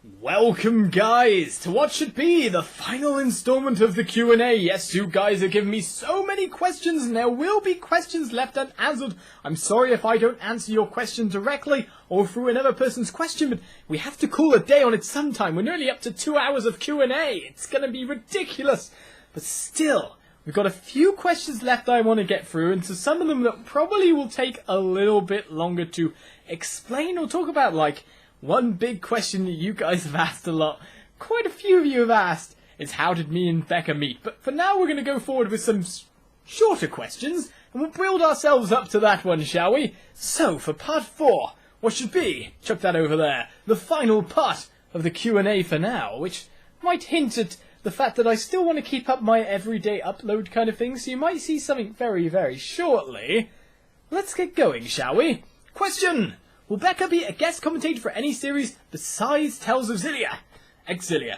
Welcome, guys, to what should be the final installment of the Q&A. Yes, you guys have given me so many questions, and there will be questions left unanswered. I'm sorry if I don't answer your question directly or through another person's question, but we have to call a day on it sometime. We're nearly up to 2 hours of Q&A. It's going to be ridiculous. But still, we've got a few questions left I want to get through, and so some of them that probably will take a little bit longer to explain or talk about, like one big question that you guys have asked a lot, quite a few of you have asked, is how did me and Becca meet? But for now we're going to go forward with some shorter questions, and we'll build ourselves up to that one, shall we? So, for part 4, what should be, chuck that over there, the final part of the Q&A for now, which might hint at the fact that I still want to keep up my everyday upload kind of thing, so you might see something very, very shortly. Let's get going, shall we? Question! Will Becca be a guest commentator for any series besides Tales of Xillia? Exilia.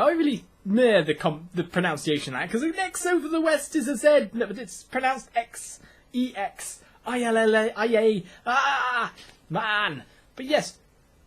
I really meh the pronunciation of that, because an X over the West is a Z, no, but it's pronounced X, E-X, I-L-L-I-A, man. But yes,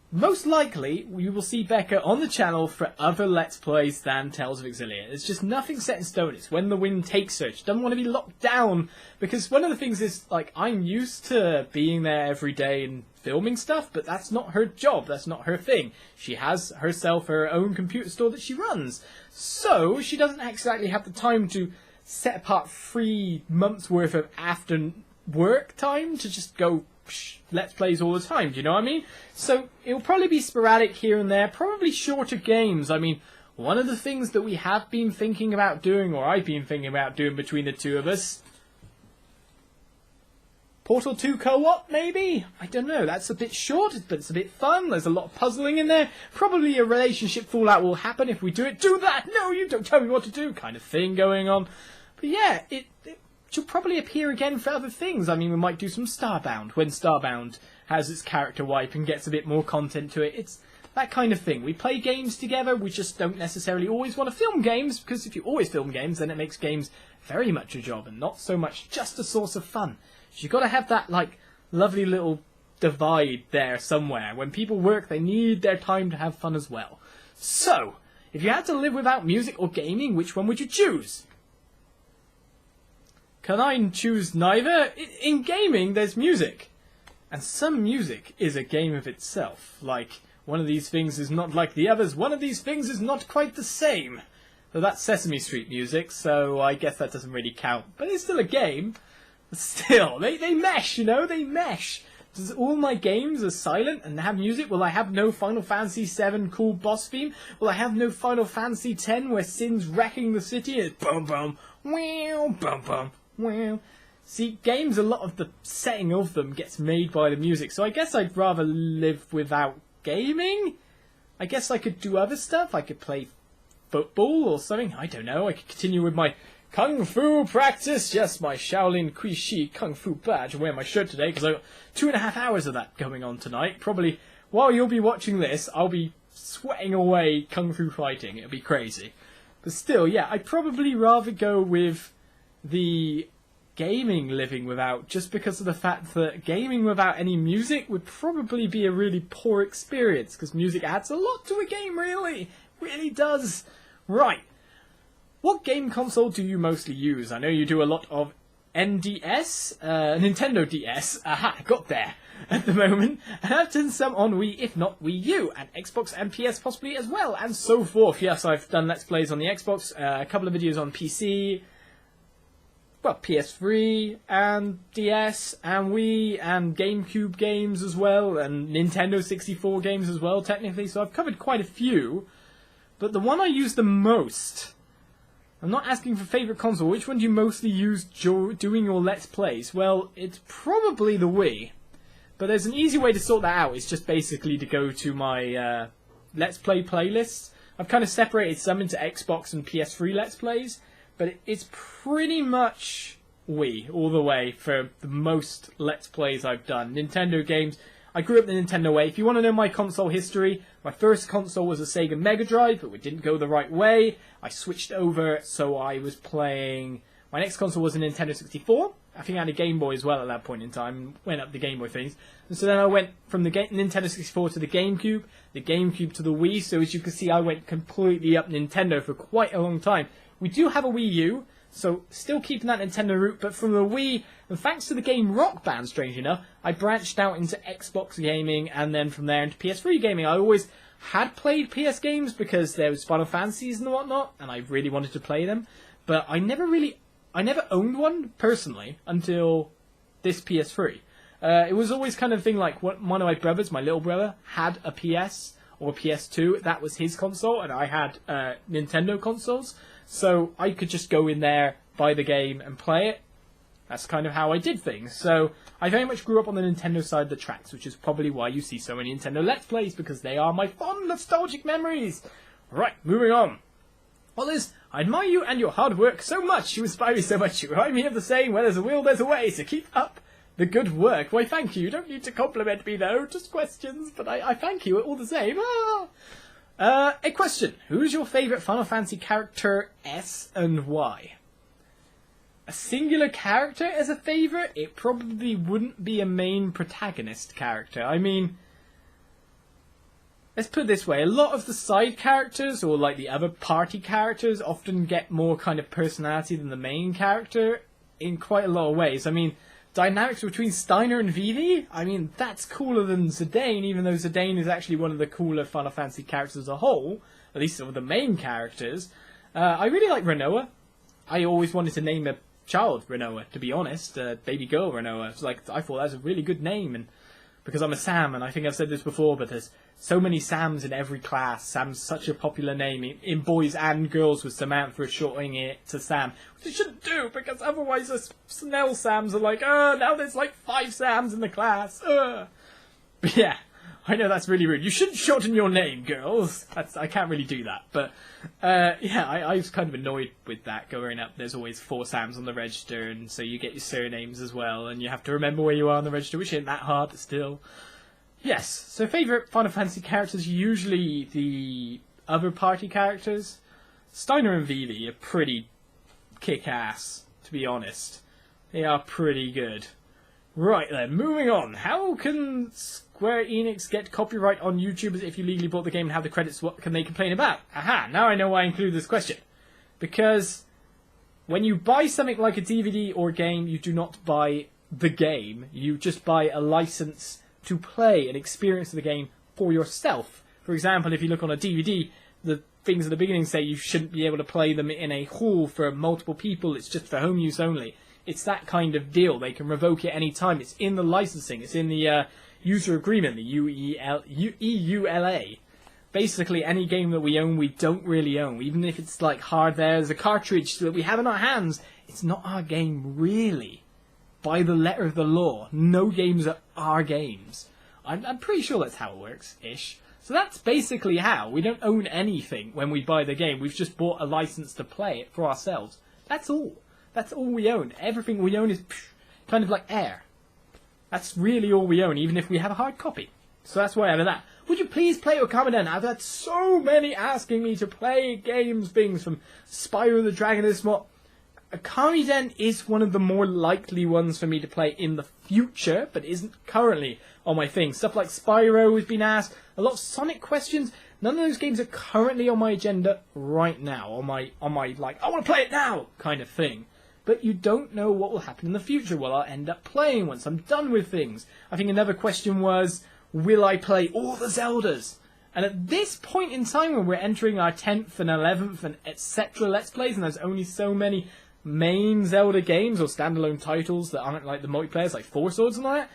most likely we will see Becca on the channel for other Let's Plays than Tales of Xillia. There's just nothing set in stone. It's when the wind takes her. She doesn't want to be locked down, because one of the things is, like, I'm used to being there every day and filming stuff, but that's not her job, that's not her thing. She has herself her own computer store that she runs, so she doesn't exactly have the time to set apart 3 months worth of after work time to just go Let's Plays all the time, do you know what I mean? So it'll probably be sporadic here and there, probably shorter games. I mean, one of the things that we have been thinking about doing, or I've been thinking about doing between the two of us, Portal 2 co-op, maybe? I don't know, that's a bit short, but it's a bit fun, there's a lot of puzzling in there. Probably a relationship fallout will happen if we do it. Do that! No, you don't tell me what to do, kind of thing going on. But yeah, it should probably appear again for other things. I mean, we might do some Starbound, when Starbound has its character wipe and gets a bit more content to it. It's that kind of thing. We play games together, we just don't necessarily always want to film games, because if you always film games, then it makes games very much a job, and not so much just a source of fun. You've got to have that, like, lovely little divide there somewhere. When people work, they need their time to have fun as well. So, if you had to live without music or gaming, which one would you choose? Can I choose neither? In gaming, there's music. And some music is a game of itself. Like, one of these things is not like the others, one of these things is not quite the same. So that's Sesame Street music, so I guess that doesn't really count. But it's still a game. Still, they mesh, you know, they mesh. Does all my games are silent and have music? Will I have no Final Fantasy VII cool boss theme? Will I have no Final Fantasy X where Sin's wrecking the city? It's bum bum, wow, bum bum, wow. See, games, a lot of the setting of them gets made by the music, so I guess I'd rather live without gaming? I guess I could do other stuff. I could play football or something. I don't know. I could continue with my Kung Fu practice! Yes, my Shaolin Kuishi Kung Fu badge. I wear my shirt today because I've got 2.5 hours of that going on tonight. Probably while you'll be watching this, I'll be sweating away Kung Fu fighting. It'll be crazy. But still, yeah, I'd probably rather go with the gaming living without, just because of the fact that gaming without any music would probably be a really poor experience, because music adds a lot to a game, really. It really does. Right. What game console do you mostly use? I know you do a lot of NDS, Nintendo DS, aha, got there, at the moment, and I've done some on Wii, if not Wii U, and Xbox and PS possibly as well, and so forth. Yes, I've done Let's Plays on the Xbox, a couple of videos on PC, well, PS3, and DS, and Wii, and GameCube games as well, and Nintendo 64 games as well, technically, so I've covered quite a few, but the one I use the most, I'm not asking for favourite console. Which one do you mostly use doing your Let's Plays? Well, it's probably the Wii. But there's an easy way to sort that out. It's just basically to go to my Let's Play playlists. I've kind of separated some into Xbox and PS3 Let's Plays. But it's pretty much Wii all the way for the most Let's Plays I've done. Nintendo games. I grew up the Nintendo way. If you want to know my console history, my first console was a Sega Mega Drive, but it didn't go the right way. I switched over, so I was playing... My next console was a Nintendo 64. I think I had a Game Boy as well at that point in time. Went up the Game Boy things. And so then I went from the Nintendo 64 to the GameCube to the Wii. So as you can see, I went completely up Nintendo for quite a long time. We do have a Wii U, so still keeping that Nintendo route. But from the Wii, and thanks to the game Rock Band, strangely enough, I branched out into Xbox gaming and then from there into PS3 gaming. I always had played PS games because there was Final Fantasies and whatnot, and I really wanted to play them. But I never owned one, personally, until this PS3. It was always kind of thing like one of my brothers, my little brother, had a PS or a PS2. That was his console, and I had Nintendo consoles. So I could just go in there, buy the game, and play it. That's kind of how I did things. So I very much grew up on the Nintendo side of the tracks, which is probably why you see so many Nintendo Let's Plays, because they are my fond, nostalgic memories. Right, moving on. Well, Liz, I admire you and your hard work so much. You inspire me so much. You remind me of the saying, where there's a will, there's a way. So keep up the good work. Why, thank you. You don't need to compliment me, though. Just questions. But I thank you all the same. A question. Who's your favourite Final Fantasy character, S, and why? A singular character as a favourite? It probably wouldn't be a main protagonist character. I mean, let's put it this way, a lot of the side characters, or like the other party characters, often get more kind of personality than the main character in quite a lot of ways. I mean, dynamics between Steiner and Vivi, I mean, that's cooler than Zidane, even though Zidane is actually one of the cooler Final Fantasy characters as a whole, at least of the main characters. I really like Renoa. I always wanted to name a child Renoa, to be honest, baby girl Renoa. It's like, I thought that was a really good name, and because I'm a Sam, and I think I've said this before, but there's so many Sams in every class. Sam's such a popular name in boys and girls, with Samantha shortening it to Sam. Which you shouldn't do, because otherwise the Snell Sams are like, now there's like 5 Sams in the class. But yeah, I know that's really rude. You shouldn't shorten your name, girls. I can't really do that. But yeah, I was kind of annoyed with that growing up. There's always 4 Sams on the register, and so you get your surnames as well, and you have to remember where you are on the register, which isn't that hard, but still. Yes, so favourite Final Fantasy characters, usually the other party characters. Steiner and Vivi are pretty kick-ass, to be honest. They are pretty good. Right then, moving on. How can Square Enix get copyright on YouTubers if you legally bought the game and have the credits? What can they complain about? Aha, now I know why I include this question. Because when you buy something like a DVD or game, you do not buy the game. You just buy a license to play and experience the game for yourself. For example, if you look on a DVD, the things at the beginning say you shouldn't be able to play them in a hall for multiple people, it's just for home use only. It's that kind of deal. They can revoke it any time. It's in the licensing. It's in the user agreement, the EULA. Basically, any game that we own, we don't really own. Even if it's like hardware as a cartridge that we have in our hands, it's not our game, really. By the letter of the law, no games are our games. I'm pretty sure that's how it works-ish. So that's basically how. We don't own anything when we buy the game. We've just bought a license to play it for ourselves. That's all. That's all we own. Everything we own is kind of like air. That's really all we own, even if we have a hard copy. So that's why I have that. Would you please play Okamaden? I've had so many asking me to play games, things from Spyro the Dragon and what. Okamaden is one of the more likely ones for me to play in the future, but isn't currently on my thing. Stuff like Spyro has been asked, a lot of Sonic questions. None of those games are currently on my agenda right now, on my like, I want to play it now kind of thing. But you don't know what will happen in the future, what I'll end up playing once I'm done with things. I think another question was, will I play all the Zeldas? And at this point in time, when we're entering our 10th and 11th and etc. Let's Plays, and there's only so many main Zelda games or standalone titles that aren't like the multiplayers, like Four Swords and all that,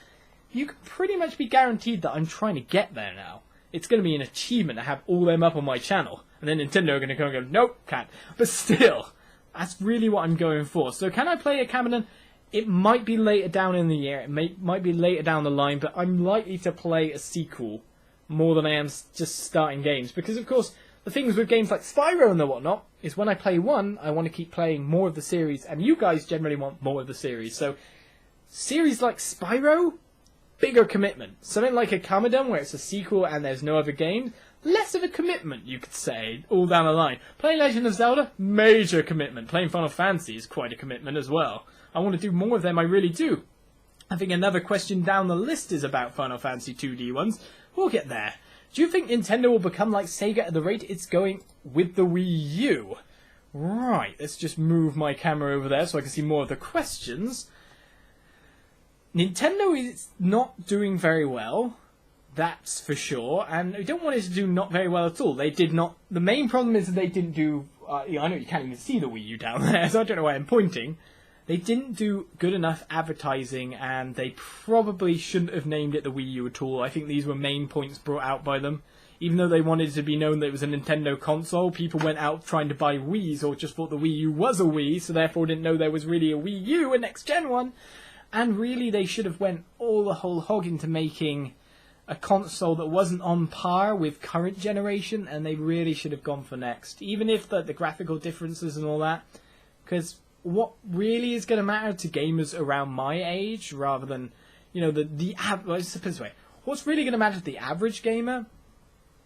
you can pretty much be guaranteed that I'm trying to get there now. It's going to be an achievement to have all them up on my channel. And then Nintendo are going to go and go, nope, can't. But still, that's really what I'm going for. So can I play Okamaden? It might be later down in the year. It might be later down the line, but I'm likely to play a sequel more than I am just starting games. Because, of course, the things with games like Spyro and the whatnot is when I play one, I want to keep playing more of the series, and you guys generally want more of the series. So, series like Spyro, bigger commitment. Something like Okamaden, where it's a sequel and there's no other games, less of a commitment, you could say, all down the line. Playing Legend of Zelda, major commitment. Playing Final Fantasy is quite a commitment as well. I want to do more of them, I really do. I think another question down the list is about Final Fantasy 2D ones. We'll get there. Do you think Nintendo will become like Sega at the rate it's going with the Wii U? Right, let's just move my camera over there so I can see more of the questions. Nintendo is not doing very well, that's for sure, and we don't want it to do not very well at all. They did not... The main problem is that they didn't do... I know you can't even see the Wii U down there, so I don't know why I'm pointing. They didn't do good enough advertising, and they probably shouldn't have named it the Wii U at all. I think these were main points brought out by them. Even though they wanted it to be known that it was a Nintendo console, people went out trying to buy Wiis or just thought the Wii U was a Wii, so therefore didn't know there was really a Wii U, a next-gen one. And really, they should have went all the whole hog into making a console that wasn't on par with current generation, and they really should have gone for next. Even if the graphical differences and all that, because what really is going to matter to gamers around my age, rather than, you know, let's put it this way, what's really going to matter to the average gamer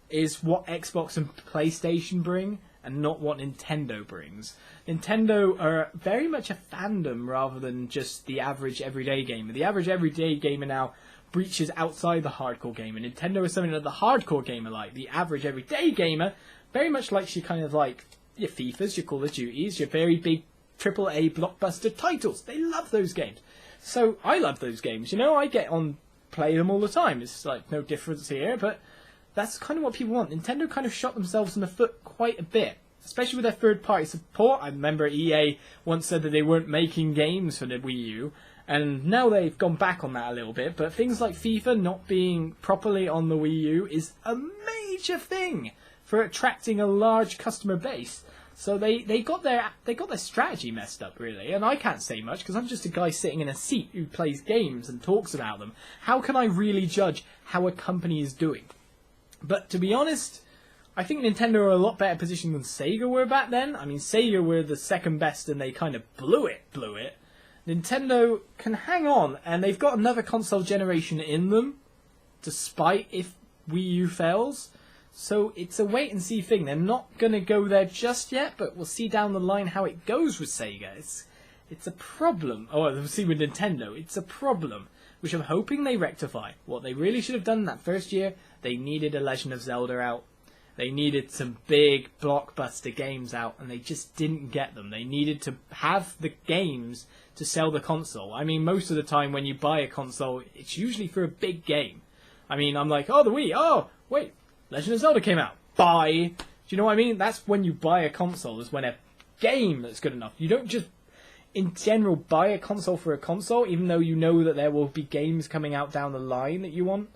is what Xbox and PlayStation bring, and not what Nintendo brings. Nintendo are very much a fandom rather than just the average everyday gamer. The average everyday gamer now breaches outside the hardcore gamer. Nintendo is something that the hardcore gamer like. The average everyday gamer very much likes your kind of like your FIFAs, your Call of Duties, your very big AAA blockbuster titles. They love those games. So I love those games. You know, I get on, play them all the time. It's like no difference here, but that's kind of what people want. Nintendo kind of shot themselves in the foot quite a bit, especially with their third-party support. I remember EA once said that they weren't making games for the Wii U, and now they've gone back on that a little bit, but things like FIFA not being properly on the Wii U is a major thing for attracting a large customer base. So they got their strategy messed up, really, and I can't say much because I'm just a guy sitting in a seat who plays games and talks about them. How can I really judge how a company is doing? But to be honest, I think Nintendo are a lot better positioned than Sega were back then. I mean, Sega were the second best and they kind of blew it. Nintendo can hang on, and they've got another console generation in them, despite if Wii U fails. So it's a wait-and-see thing. They're not going to go there just yet, but we'll see down the line how it goes with Sega. It's a problem. Oh, we'll see with Nintendo. It's a problem, which I'm hoping they rectify. What they really should have done in that first year, they needed a Legend of Zelda out. They needed some big blockbuster games out, and they just didn't get them. They needed to have the games to sell the console. I mean, most of the time when you buy a console, it's usually for a big game. I mean, I'm like, oh, the Wii, oh, wait, Legend of Zelda came out. Buy. Do you know what I mean? That's when you buy a console, is when a game that's good enough. You don't just, in general, buy a console for a console, even though you know that there will be games coming out down the line that you want.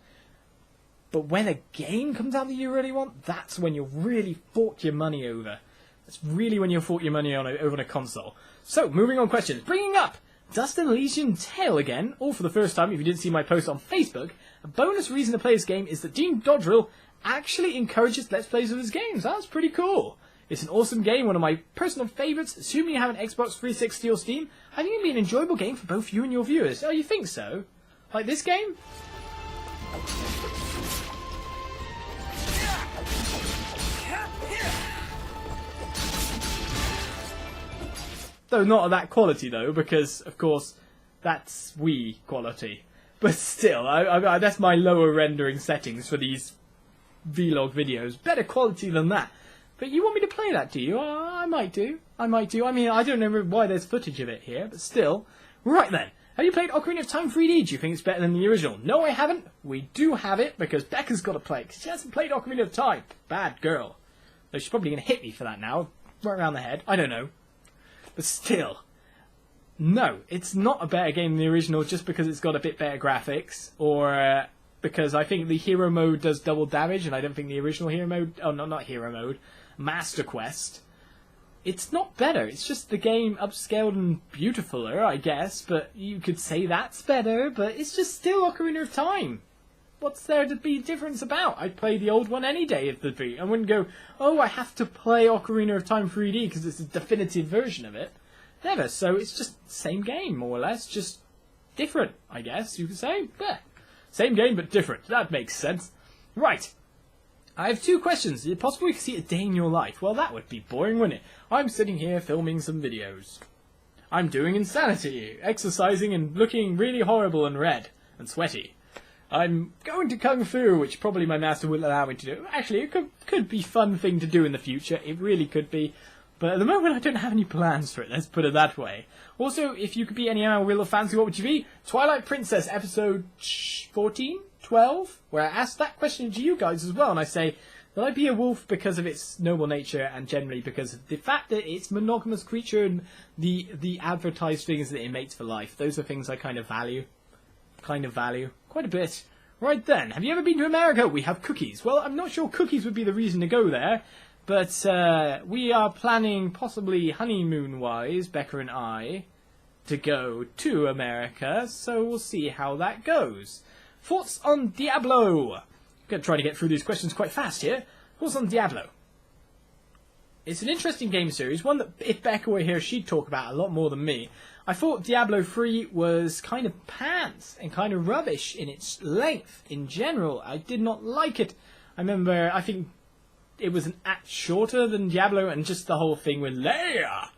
But when a game comes out that you really want, that's when you'll really fork your money over. That's really when you'll fork your money over on a console. So, moving on questions. Bringing up Dust and Elysian Tale again, all for the first time if you didn't see my post on Facebook. A bonus reason to play this game is that Dean Dodrill actually encourages Let's Plays of his games. That's pretty cool. It's an awesome game, one of my personal favourites. Assuming you have an Xbox 360 or Steam, I think it'd be an enjoyable game for both you and your viewers. Oh, you think so? Like this game? Though not of that quality, though, because, of course, that's Wii quality. But still, that's my lower rendering settings for these vlog videos. Better quality than that. But you want me to play that, do you? I might do. I mean, I don't know why there's footage of it here, but still. Right then. Have you played Ocarina of Time 3D? Do you think it's better than the original? No, I haven't. We do have it, because Becca's got to play it, because she hasn't played Ocarina of Time. Bad girl. Though she's probably going to hit me for that now. Right around the head. I don't know. But still, no, it's not a better game than the original just because it's got a bit better graphics, or because I think the hero mode does double damage, and I don't think the original hero mode, oh no, not hero mode, Master Quest, it's not better. It's just the game upscaled and beautifuler, I guess, but you could say that's better, but it's just still Ocarina of Time. What's there to be difference about? I'd play the old one any day if there'd be. I wouldn't go, oh, I have to play Ocarina of Time 3D because it's a definitive version of it. Never. So it's just the same game, more or less. Just different, I guess you could say. Yeah. Same game, but different. That makes sense. Right. I have two questions. Is it possible we could see a day in your life? Well, that would be boring, wouldn't it? I'm sitting here filming some videos. I'm doing insanity, exercising and looking really horrible and red and sweaty. I'm going to Kung Fu, which probably my master wouldn't allow me to do. Actually, it could be a fun thing to do in the future. It really could be. But at the moment, I don't have any plans for it, let's put it that way. Also, if you could be any ML Wheel of Fantasy, what would you be? Twilight Princess, episode 14? 12? Where I asked that question to you guys as well, and I say, will I be a wolf because of its noble nature, and generally because of the fact that it's a monogamous creature and the advertised things that it mates for life. Those are things I kind of value. Quite a bit. Right then, have you ever been to America? We have cookies. Well, I'm not sure cookies would be the reason to go there. But we are planning, possibly honeymoon-wise, Becca and I, to go to America, so we'll see how that goes. Thoughts on Diablo? I'm going to try to get through these questions quite fast here. Thoughts on Diablo? It's an interesting game series, one that if Becca were here, she'd talk about a lot more than me. I thought Diablo 3 was kind of pants and kind of rubbish in its length in general. I did not like it. I think it was an act shorter than Diablo, and just the whole thing with Leia.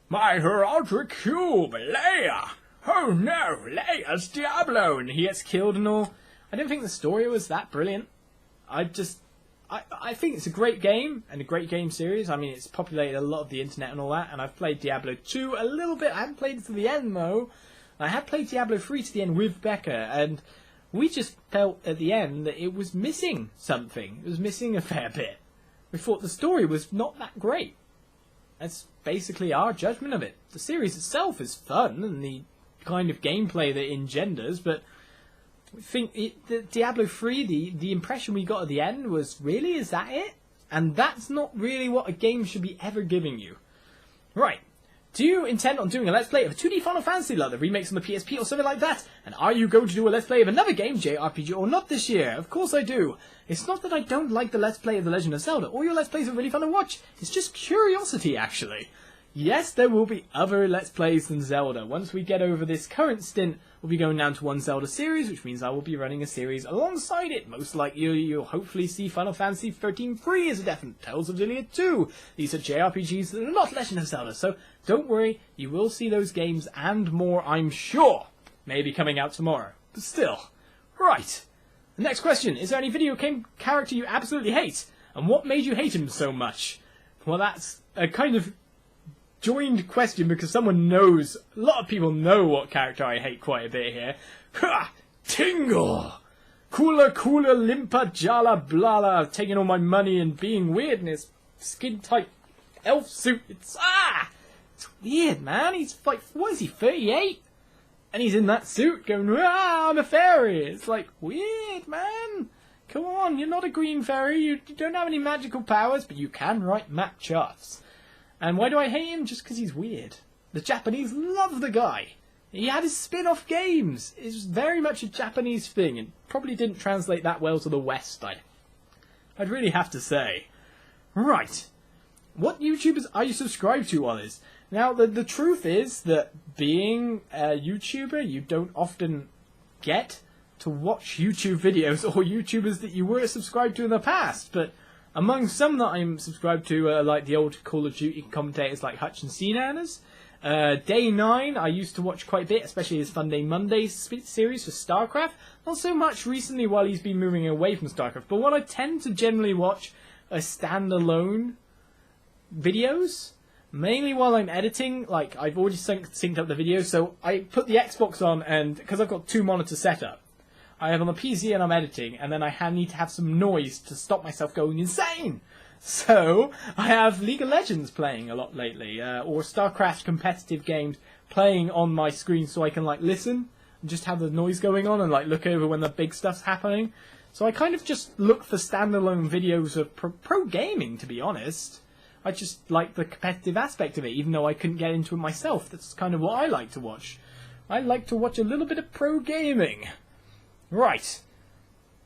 My heraldic cube, Leia. Oh no, Leia's Diablo, and he gets killed and all. I don't think the story was that brilliant. I think it's a great game, and a great game series. I mean, it's populated a lot of the internet and all that, and I've played Diablo 2 a little bit. I haven't played it to the end, though. I had played Diablo 3 to the end with Becca, and we just felt at the end that it was missing something. It was missing a fair bit. We thought the story was not that great. That's basically our judgment of it. The series itself is fun, and the kind of gameplay that it engenders, but we think the Diablo 3, the impression we got at the end was, really, is that it? And that's not really what a game should be ever giving you. Right. Do you intend on doing a Let's Play of a 2D Final Fantasy like the remakes on the PSP or something like that? And are you going to do a Let's Play of another game, JRPG, or not this year? Of course I do. It's not that I don't like the Let's Play of The Legend of Zelda. All your Let's Plays are really fun to watch. It's just curiosity, actually. Yes, there will be other Let's Plays than Zelda. Once we get over this current stint, we'll be going down to one Zelda series, which means I will be running a series alongside it. Most likely you'll hopefully see Final Fantasy 13-3 as a definite, Tales of Xillia 2. These are JRPGs that are not Legend of Zelda, so don't worry, you will see those games and more, I'm sure. Maybe coming out tomorrow, but still. Right. The next question, is there any video game character you absolutely hate? And what made you hate him so much? Well, that's a kind of joined question because someone knows, a lot of people know what character I hate quite a bit here. Ha! Tingle! Cooler, limpa, jala, blala, taking all my money and being weird in his skin-tight elf suit. It's weird, man. He's like, what is he, 38? And he's in that suit going, I'm a fairy. It's like, weird, man. Come on, you're not a green fairy. You don't have any magical powers, but you can write map charts. And why do I hate him? Just because he's weird. The Japanese love the guy. He had his spin-off games. It's very much a Japanese thing, and probably didn't translate that well to the West, I'd really have to say. Right. What YouTubers are you subscribed to, Olis? Now, the truth is that being a YouTuber, you don't often get to watch YouTube videos or YouTubers that you were subscribed to in the past, but among some that I'm subscribed to are like the old Call of Duty commentators like Hutch and Cnanas. Day 9 I used to watch quite a bit, especially his Fun Day Mondays series for StarCraft. Not so much recently while he's been moving away from StarCraft, but what I tend to generally watch are standalone videos. Mainly while I'm editing, like I've already synced up the video, so I put the Xbox on, and because I've got 2 monitors set up, I have on the PC and I'm editing, and then I need to have some noise to stop myself going insane. So I have League of Legends playing a lot lately, or StarCraft competitive games playing on my screen, so I can like listen and just have the noise going on and like look over when the big stuff's happening. So I kind of just look for standalone videos of pro gaming, to be honest. I just like the competitive aspect of it, even though I couldn't get into it myself. That's kind of what I like to watch. I like to watch a little bit of pro gaming. Right.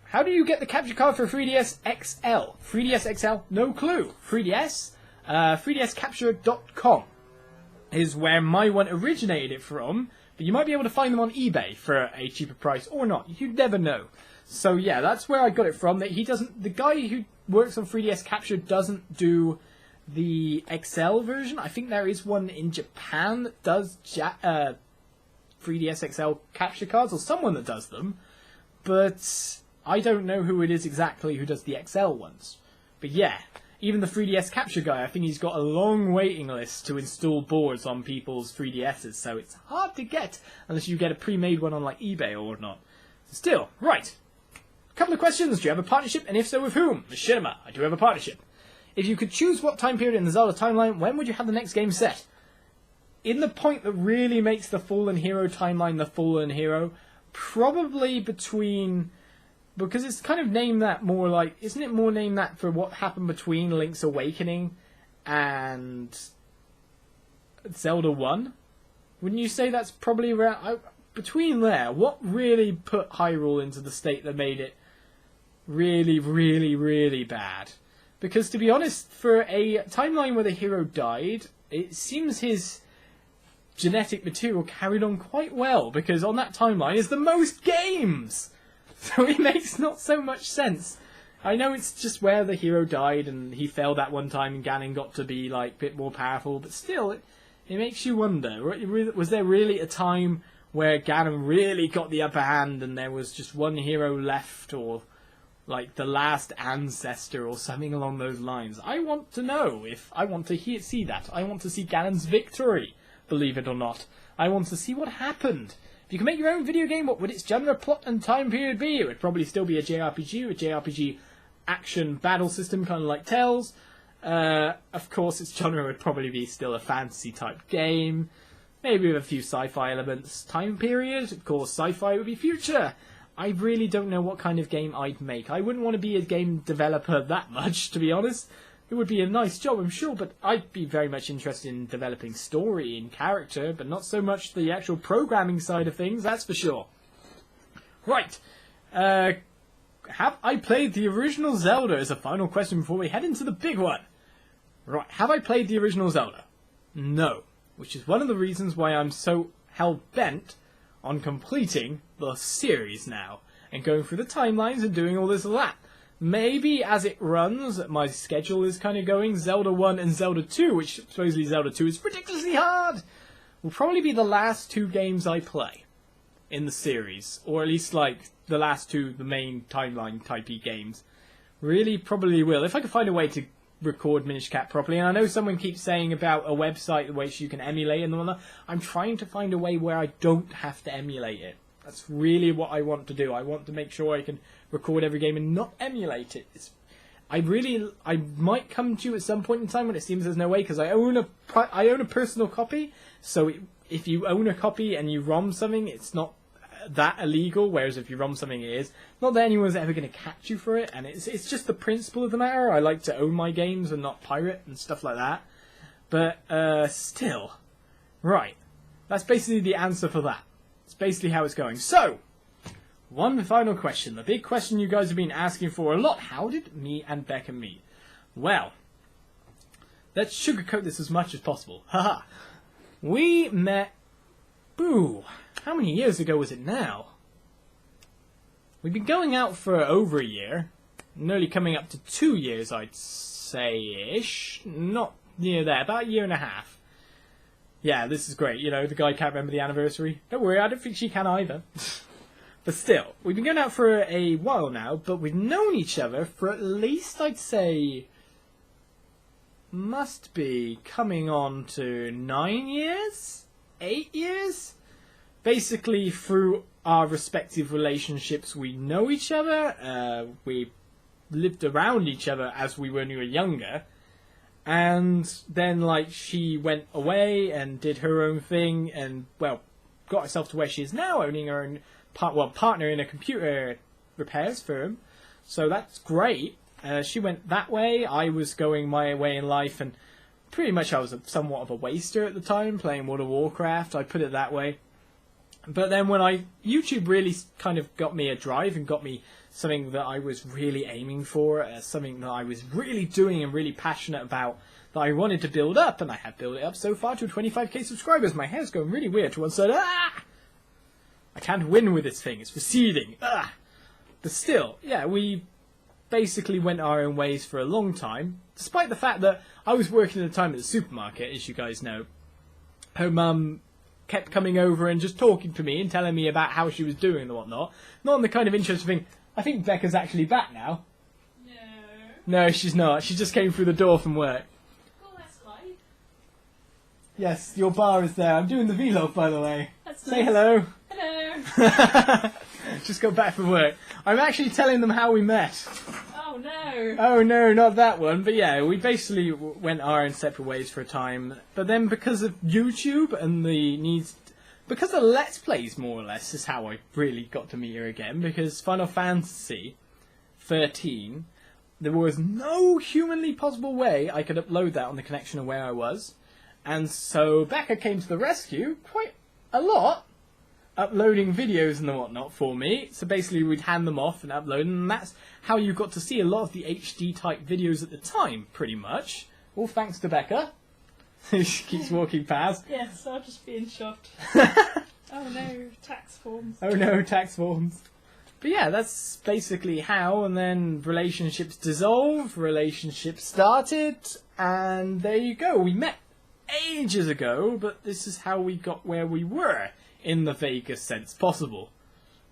How do you get the capture card for 3DS XL? 3DS XL? No clue. 3DS? 3DScapture.com is where my one originated it from, but you might be able to find them on eBay for a cheaper price, or not. You never know. So yeah, that's where I got it from. The guy who works on 3DS Capture doesn't do the XL version. I think there is one in Japan that does 3DS XL capture cards, or someone that does them. But I don't know who it is exactly who does the XL ones. But yeah, even the 3DS capture guy, I think he's got a long waiting list to install boards on people's 3DSs, so it's hard to get unless you get a pre-made one on like eBay or whatnot. Still, right. A couple of questions. Do you have a partnership, and if so, with whom? Machinima, I do have a partnership. If you could choose what time period in the Zelda timeline, when would you have the next game set? In the point that really makes the Fallen Hero timeline the Fallen Hero, probably between... Because it's kind of named that more like... Isn't it more named that for what happened between Link's Awakening and Zelda 1? Wouldn't you say that's probably around... Between there, what really put Hyrule into the state that made it really, really, really bad? Because, to be honest, for a timeline where the hero died, it seems his genetic material carried on quite well, because on that timeline is the most games! So it makes not so much sense. I know it's just where the hero died and he failed that one time and Ganon got to be like a bit more powerful, but still, it makes you wonder, was there really a time where Ganon really got the upper hand and there was just one hero left, or like the last ancestor or something along those lines? I want to know. If I want to see that. I want to see Ganon's victory, believe it or not. I want to see what happened. If you can make your own video game, what would its genre, plot, and time period be? It would probably still be a JRPG action battle system, kind of like Tales. Of course, its genre would probably be still a fantasy-type game, maybe with a few sci-fi elements. Time period, of course, sci-fi would be future. I really don't know what kind of game I'd make. I wouldn't want to be a game developer that much, to be honest. It would be a nice job, I'm sure, but I'd be very much interested in developing story and character, but not so much the actual programming side of things, that's for sure. Right. Have I played the original Zelda as a final question before we head into the big one? Right. Have I played the original Zelda? No. Which is one of the reasons why I'm so hell-bent on completing the series now, and going through the timelines and doing all this and that. Maybe as it runs, my schedule is kind of going, Zelda 1 and Zelda 2, which supposedly Zelda 2 is ridiculously hard, will probably be the last two games I play in the series, or at least like the last two, the main timeline-typey games. Really probably will, if I can find a way to record Minish Cap properly. And I know someone keeps saying about a website which you can emulate and all that. I'm trying to find a way where I don't have to emulate it. That's really what I want to do. I want to make sure I can record every game and not emulate it. I might come to you at some point in time when it seems there's no way, because I own a personal copy. So if you own a copy and you ROM something, it's not that illegal. Whereas if you ROM something, it is. Not that anyone's ever going to catch you for it. And it's just the principle of the matter. I like to own my games and not pirate and stuff like that. But still, right. That's basically the answer for that. It's basically how it's going. So, one final question. The big question you guys have been asking for a lot. How did me and Becca meet? Well, let's sugarcoat this as much as possible. Haha. We met... Boo. How many years ago was it now? We've been going out for over a year. Nearly coming up to 2 years, I'd say-ish. Not near there. About a year and a half. Yeah, this is great. You know, the guy can't remember the anniversary. Don't worry, I don't think she can either. But still, we've been going out for a while now, but we've known each other for at least, I'd say, must be coming on to 9 years? 8 years? Basically, through our respective relationships, we know each other. We lived around each other as we were when we were younger. And then, like, she went away and did her own thing and, well, got herself to where she is now, owning her own partner in a computer repairs firm. So that's great. She went that way. I was going my way in life, and pretty much I was somewhat of a waster at the time, playing World of Warcraft. I put it that way. But then when YouTube really kind of got me a drive and got me something that I was really aiming for, something that I was really doing and really passionate about, that I wanted to build up, and I have built it up so far to 25k subscribers. My hair's going really weird to one side. Ah! I can't win with this thing. It's receding. Ah! But still, yeah, we basically went our own ways for a long time, despite the fact that I was working at the time at the supermarket, as you guys know. Her mum kept coming over and just talking to me and telling me about how she was doing and whatnot. Not in the kind of interesting thing. I think Becca's actually back now. No, she's not. She just came through the door from work. Oh, that's nice. Yes, your bar is there. I'm doing the vlog, by the way. Say Nice. hello. Hello. Just got back from work. I'm actually telling them how we met. Oh no. Oh no, not that one. But yeah, we basically went our own separate ways for a time. But then because of YouTube and the needs... Because of Let's Plays, more or less, is how I really got to meet her again. Because Final Fantasy 13... There was no humanly possible way I could upload that on the connection of where I was. And so Becca came to the rescue quite a lot, uploading videos and whatnot for me. So basically we'd hand them off and upload, and that's how you got to see a lot of the HD type videos at the time, pretty much. All thanks to Becca. She keeps walking past. Yes, I'll just be in shocked. Oh no, tax forms. Oh no, tax forms. But yeah, that's basically how, and then relationships dissolved, relationships started, and there you go. We met ages ago, but this is how we got where we were, in the vaguest sense possible.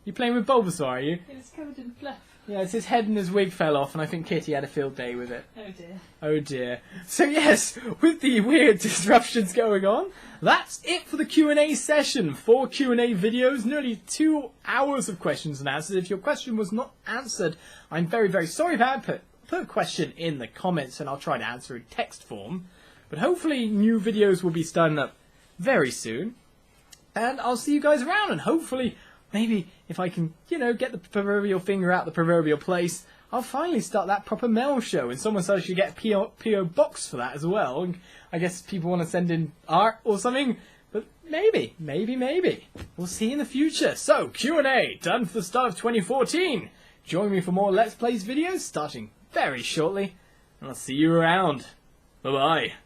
You playing with Bulbasaur, are you? It was covered in fluff. Yeah, it's his head and his wig fell off, and I think Kitty had a field day with it. Oh dear. Oh dear. So yes, with the weird disruptions going on, that's it for the Q&A session. 4 Q&A videos, nearly 2 hours of questions and answers. If your question was not answered, I'm very, very sorry about it. Put a question in the comments and I'll try to answer in text form. But hopefully new videos will be starting up very soon. And I'll see you guys around, and hopefully... Maybe if I can, you know, get the proverbial finger out the proverbial place, I'll finally start that proper mail show. And someone said I should get a PO box for that as well. And I guess people want to send in art or something. But maybe. We'll see in the future. So, Q&A, done for the start of 2014. Join me for more Let's Plays videos starting very shortly. And I'll see you around. Bye-bye.